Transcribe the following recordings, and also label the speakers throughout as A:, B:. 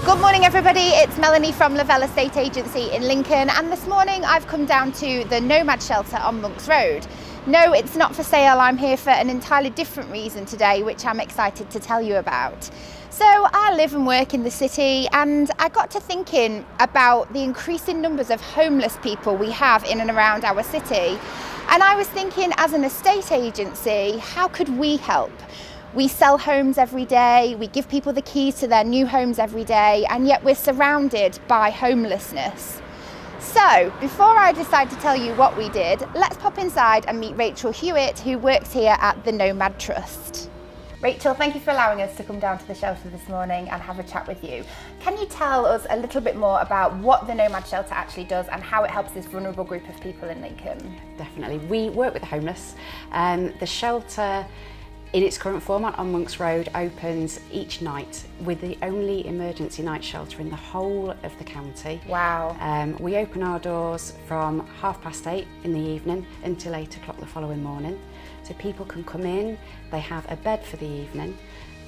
A: Good morning everybody, it's Melanie from Lavelle Estate Agency in Lincoln, and this morning I've come down to the Nomad shelter on Monks Road. No, it's not for sale, I'm here for an entirely different reason today, which I'm excited to tell you about. So I live and work in the city, and I got to thinking about the increasing numbers of homeless people we have in and around our city. And I was thinking, as an estate agency, how could we help? We sell homes every day, we give people the keys to their new homes every day, and yet we're surrounded by homelessness. So, before I decide to tell you what we did, let's pop inside and meet Rachel Hewitt, who works here at the Nomad Trust. Rachel, thank you for allowing us to come down to the shelter this morning and have a chat with you. Can you tell us a little bit more about what the Nomad shelter actually does and how it helps this vulnerable group of people in Lincoln?
B: Definitely. We work with the homeless. The shelter, in its current format on Monks Road, opens each night with the only emergency night shelter in the whole of the county.
A: Wow.
B: We open our doors from 8:30 in the evening until 8 o'clock the following morning. So people can come in, they have a bed for the evening,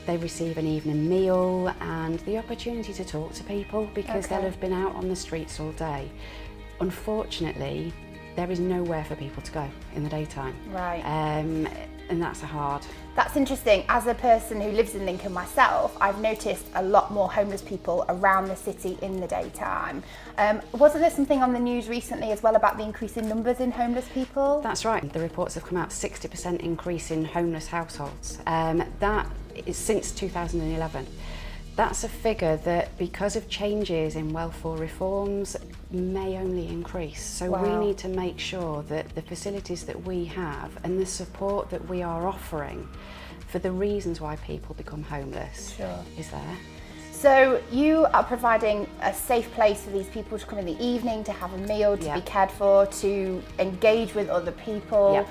B: they receive an evening meal and the opportunity to talk to people because they'll have been out on the streets all day. Unfortunately, there is nowhere for people to go in the daytime.
A: Right.
B: And that's hard.
A: That's interesting. As a person who lives in Lincoln myself, I've noticed a lot more homeless people around the city in the daytime. Wasn't there something on the news recently as well about the increasing numbers in homeless people?
B: That's right. The reports have come out, 60% increase in homeless households. That is since 2011. That's a figure that, because of changes in welfare reforms, may only increase. So we need to make sure that the facilities that we have and the support that we are offering for the reasons why people become homeless is there.
A: So you are providing a safe place for these people to come in the evening, to have a meal, to be cared for, to engage with other people.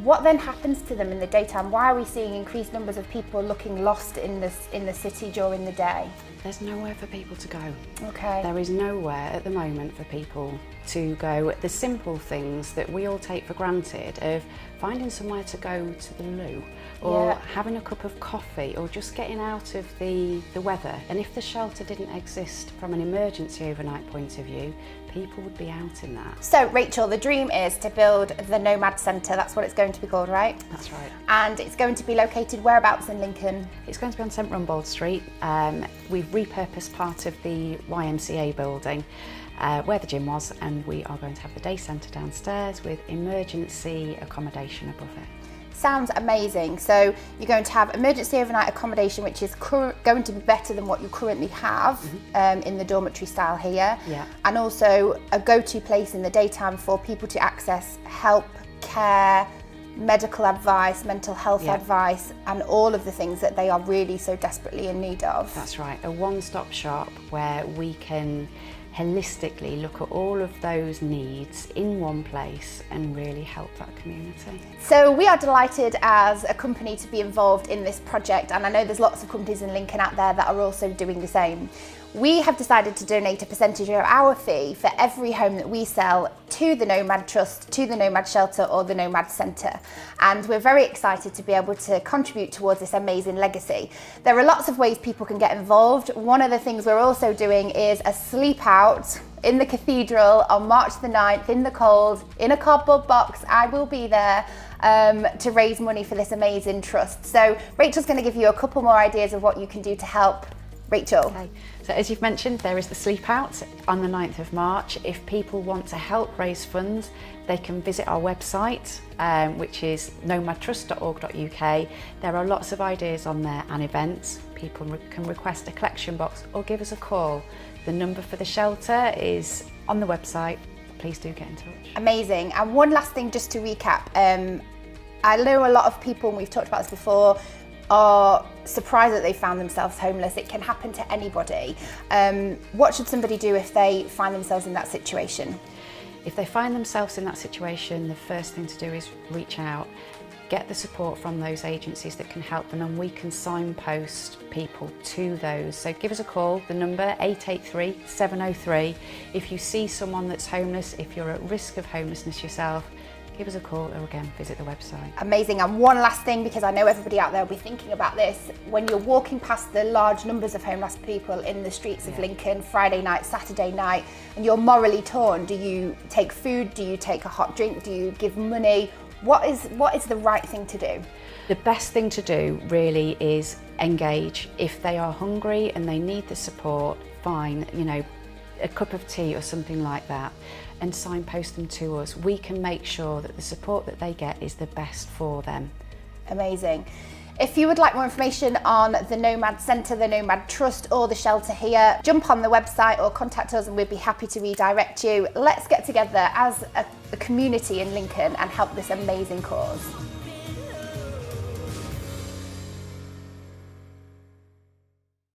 A: What then happens to them in the daytime? Why are we seeing increased numbers of people looking lost in the city during the day?
B: There's nowhere for people to go.
A: Okay.
B: There is nowhere at the moment for people to go. The simple things that we all take for granted of finding somewhere to go to the loo or having a cup of coffee or just getting out of the weather. And if the shelter didn't exist from an emergency overnight point of view, people would be out in that.
A: So Rachel, the dream is to build the Nomad Centre. That's what it's going to be called, right?
B: That's right.
A: And it's going to be located whereabouts in Lincoln?
B: It's going to be on St Rumbold Street. We've repurposed part of the YMCA building where the gym was, and we are going to have the day centre downstairs with emergency accommodation above it.
A: Sounds amazing. So you're going to have emergency overnight accommodation, which is going to be better than what you currently have in the dormitory style here.
B: Yeah.
A: And also a go-to place in the daytime for people to access help, care, medical advice, mental health advice, and all of the things that they are really so desperately in need of.
B: That's right, a one-stop shop where we can holistically look at all of those needs in one place and really help that community.
A: So we are delighted as a company to be involved in this project, and I know there's lots of companies in Lincoln out there that are also doing the same. We have decided to donate a percentage of our fee for every home that we sell to the Nomad Trust, to the Nomad Shelter or the Nomad Centre. And we're very excited to be able to contribute towards this amazing legacy. There are lots of ways people can get involved. One of the things we're also doing is a sleep out in the cathedral on March the 9th in the cold, in a cardboard box. I will be there to raise money for this amazing trust. So Rachel's going to give you a couple more ideas of what you can do to help. Rachel.
B: Okay. So as you've mentioned, there is the sleep out on the 9th of March. If people want to help raise funds, they can visit our website, which is nomadtrust.org.uk. There are lots of ideas on there and events. People can request a collection box or give us a call. The number for the shelter is on the website. Please do get in touch.
A: Amazing. And one last thing just to recap. I know a lot of people, and we've talked about this before, are surprised that they found themselves homeless. It can happen to anybody. What should somebody do if they find themselves in that situation?
B: If they find themselves in that situation, the first thing to do is reach out, get the support from those agencies that can help them, and we can signpost people to those. So give us a call, the number 883 703. If you see someone that's homeless, if you're at risk of homelessness yourself, give us a call or again, visit the website.
A: Amazing. And one last thing, because I know everybody out there will be thinking about this, when you're walking past the large numbers of homeless people in the streets of Lincoln, Friday night, Saturday night, and you're morally torn, do you take food? Do you take a hot drink? Do you give money? What is the right thing to do?
B: The best thing to do really is engage. If they are hungry and they need the support, fine, you know, a cup of tea or something like that, and signpost them to us. We can make sure that the support that they get is the best for them.
A: Amazing. If you would like more information on the Nomad Centre, the Nomad Trust or the shelter here, jump on the website or contact us and we'd be happy to redirect you. Let's get together as a community in Lincoln and help this amazing cause.